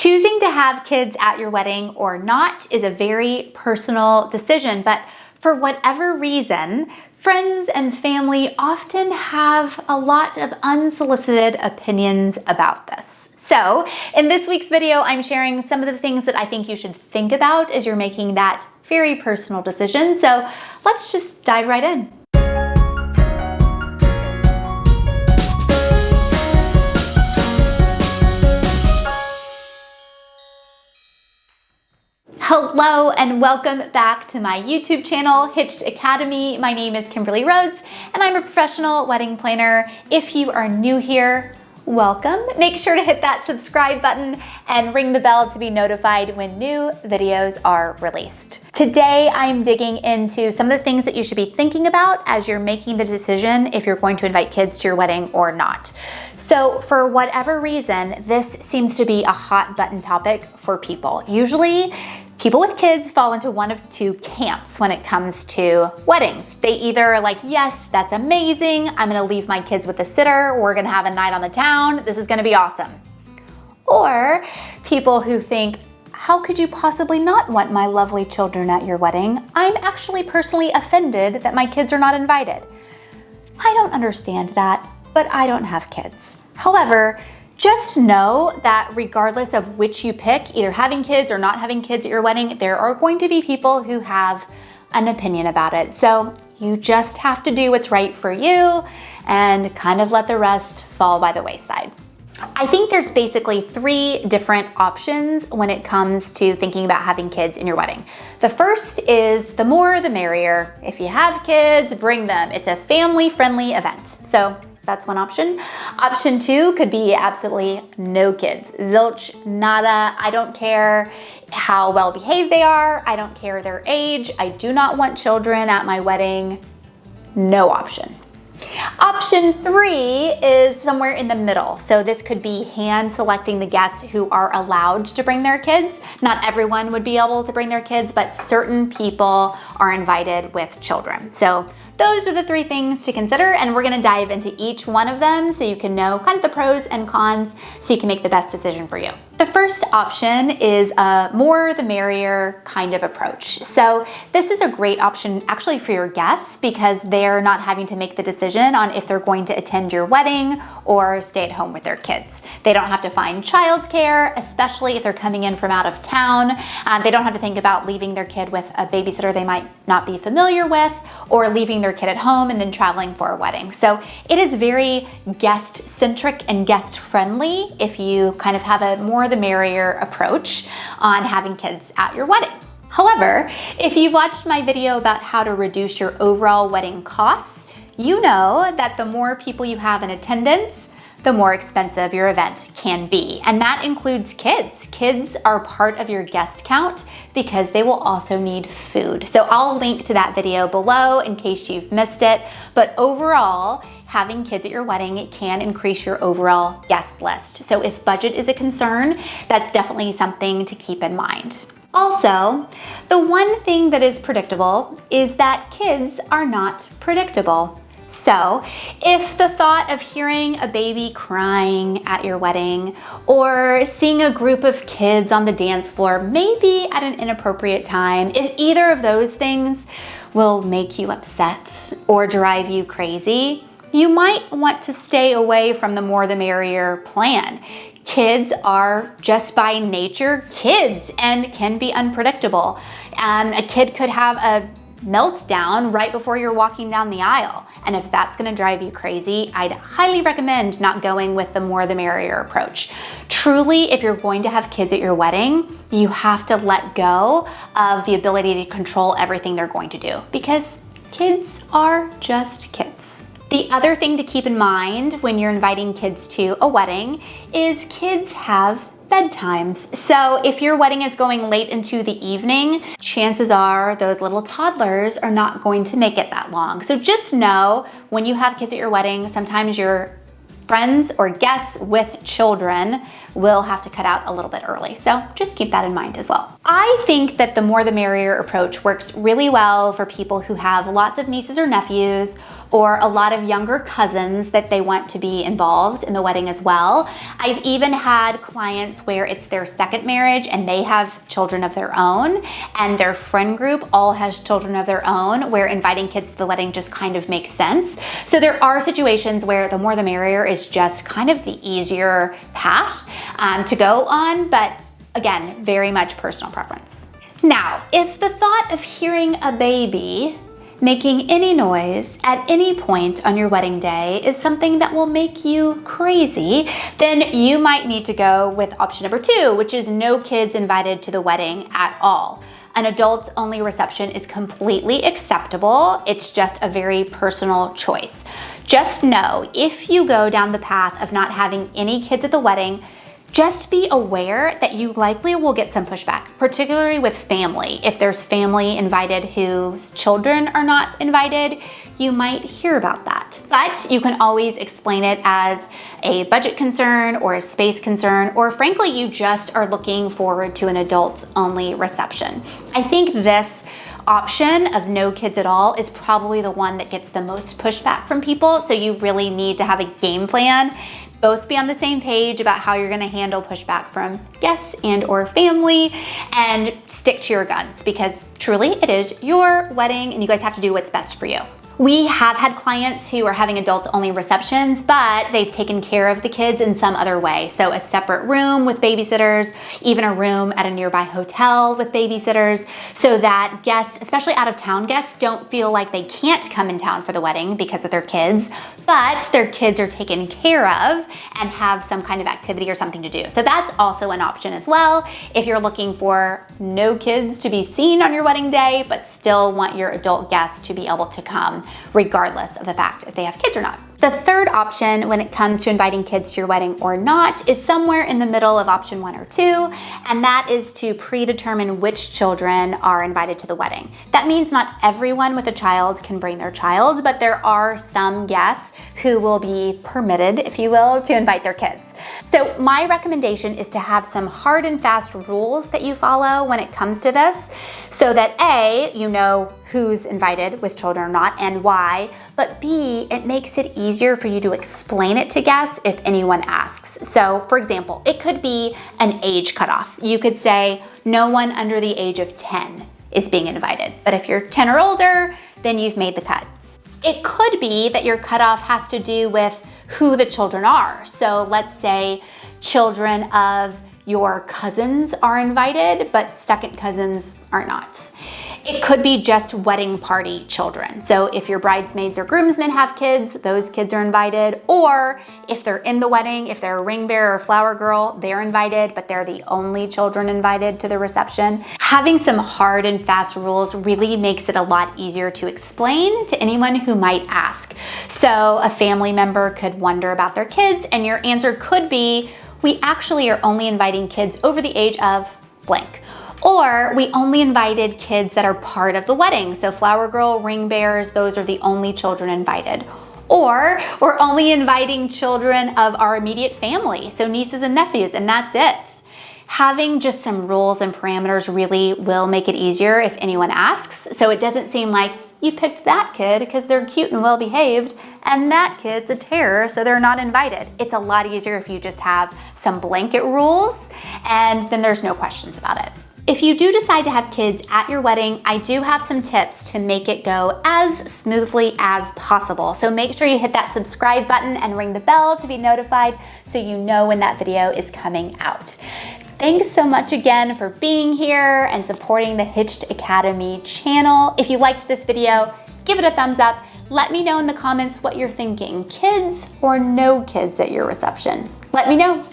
Choosing to have kids at your wedding or not is a very personal decision, but for whatever reason, friends and family often have a lot of unsolicited opinions about this. So in this week's video, I'm sharing some of the things that I think you should think about as you're making that very personal decision. So let's just dive right in. Hello and welcome back to my YouTube channel, Hitched Academy. My name is Kimberly Rhodes and I'm a professional wedding planner. If you are new here, welcome. Make sure to hit that subscribe button and ring the bell to be notified when new videos are released. Today, I'm digging into some of the things that you should be thinking about as you're making the decision if you're going to invite kids to your wedding or not. So for whatever reason, this seems to be a hot button topic for people. Usually, people with kids fall into one of two camps when it comes to weddings. They either are like, yes, that's amazing. I'm gonna leave my kids with a sitter. We're gonna have a night on the town. This is gonna be awesome. Or people who think, how could you possibly not want my lovely children at your wedding? I'm actually personally offended that my kids are not invited. I don't understand that, but I don't have kids. However, just know that regardless of which you pick, either having kids or not having kids at your wedding, there are going to be people who have an opinion about it. So you just have to do what's right for you and kind of let the rest fall by the wayside. I think there's basically three different options when it comes to thinking about having kids in your wedding. The first is the more the merrier. If you have kids, bring them. It's a family-friendly event. So that's one option. Option two could be absolutely no kids. Zilch, nada. I don't care how well behaved they are. I don't care their age. I do not want children at my wedding. No option. Option three is somewhere in the middle. So this could be hand selecting the guests who are allowed to bring their kids. Not everyone would be able to bring their kids, but certain people are invited with children. So those are the three things to consider, and we're gonna dive into each one of them so you can know kind of the pros and cons so you can make the best decision for you. The first option is a more the merrier kind of approach. So this is a great option actually for your guests because they're not having to make the decision on if they're going to attend your wedding or stay at home with their kids. They don't have to find childcare, especially if they're coming in from out of town. They don't have to think about leaving their kid with a babysitter they might not be familiar with or leaving their kid at home and then traveling for a wedding. So it is very guest-centric and guest-friendly if you kind of have a more the merrier approach on having kids at your wedding. However, if you watched my video about how to reduce your overall wedding costs, you know that the more people you have in attendance, the more expensive your event can be. And that includes kids. Kids are part of your guest count because they will also need food. So I'll link to that video below in case you've missed it. But overall, having kids at your wedding can increase your overall guest list. So if budget is a concern, that's definitely something to keep in mind. Also, the one thing that is predictable is that kids are not predictable. So if the thought of hearing a baby crying at your wedding or seeing a group of kids on the dance floor, maybe at an inappropriate time, if either of those things will make you upset or drive you crazy, you might want to stay away from the more the merrier plan. Kids are just by nature kids and can be unpredictable. A kid could have a meltdown right before you're walking down the aisle. And if that's gonna drive you crazy, I'd highly recommend not going with the more the merrier approach. Truly, if you're going to have kids at your wedding, you have to let go of the ability to control everything they're going to do because kids are just kids. The other thing to keep in mind when you're inviting kids to a wedding is kids have bedtimes. So if your wedding is going late into the evening, chances are those little toddlers are not going to make it that long. So just know when you have kids at your wedding, sometimes your friends or guests with children will have to cut out a little bit early. So just keep that in mind as well. I think that the more the merrier approach works really well for people who have lots of nieces or nephews, or a lot of younger cousins that they want to be involved in the wedding as well. I've even had clients where it's their second marriage and they have children of their own, and their friend group all has children of their own, where inviting kids to the wedding just kind of makes sense. So there are situations where the more the merrier is just kind of the easier path to go on, but again, very much personal preference. Now, if the thought of hearing a baby making any noise at any point on your wedding day is something that will make you crazy, then you might need to go with option number 2, which is no kids invited to the wedding at all. An adults-only reception is completely acceptable. It's just a very personal choice. Just know, if you go down the path of not having any kids at the wedding, just be aware that you likely will get some pushback, particularly with family. If there's family invited whose children are not invited, you might hear about that. But you can always explain it as a budget concern or a space concern, or frankly, you just are looking forward to an adults-only reception. I think this option of no kids at all is probably the one that gets the most pushback from people, so you really need to have a game plan. Both be on the same page about how you're gonna handle pushback from guests and or family, and stick to your guns, because truly it is your wedding and you guys have to do what's best for you. We have had clients who are having adults-only receptions, but they've taken care of the kids in some other way. So a separate room with babysitters, even a room at a nearby hotel with babysitters, so that guests, especially out-of-town guests, don't feel like they can't come in town for the wedding because of their kids, but their kids are taken care of and have some kind of activity or something to do. So that's also an option as well, if you're looking for no kids to be seen on your wedding day, but still want your adult guests to be able to come, regardless of the fact if they have kids or not. The third option when it comes to inviting kids to your wedding or not is somewhere in the middle of option 1 or 2, and that is to predetermine which children are invited to the wedding. That means not everyone with a child can bring their child, but there are some guests who will be permitted, if you will, to invite their kids. So my recommendation is to have some hard and fast rules that you follow when it comes to this, so that A, you know who's invited with children or not and why, but B, it makes it easier for you to explain it to guests if anyone asks. So for example, it could be an age cutoff. You could say no one under the age of 10 is being invited, but if you're 10 or older, then you've made the cut. It could be that your cutoff has to do with who the children are. So let's say children of your cousins are invited, but second cousins are not. It could be just wedding party children. So if your bridesmaids or groomsmen have kids, those kids are invited. Or if they're in the wedding, if they're a ring bearer or flower girl, they're invited, but they're the only children invited to the reception. Having some hard and fast rules really makes it a lot easier to explain to anyone who might ask. So a family member could wonder about their kids, and your answer could be, we actually are only inviting kids over the age of blank. Or we only invited kids that are part of the wedding. So flower girl, ring bearers, those are the only children invited. Or we're only inviting children of our immediate family, so nieces and nephews, and that's it. Having just some rules and parameters really will make it easier if anyone asks, so it doesn't seem like you picked that kid because they're cute and well behaved, and that kid's a terror, so they're not invited. It's a lot easier if you just have some blanket rules, and then there's no questions about it. If you do decide to have kids at your wedding, I do have some tips to make it go as smoothly as possible. So make sure you hit that subscribe button and ring the bell to be notified so you know when that video is coming out. Thanks so much again for being here and supporting the Hitched Academy channel. If you liked this video, give it a thumbs up. Let me know in the comments what you're thinking, kids or no kids at your reception. Let me know.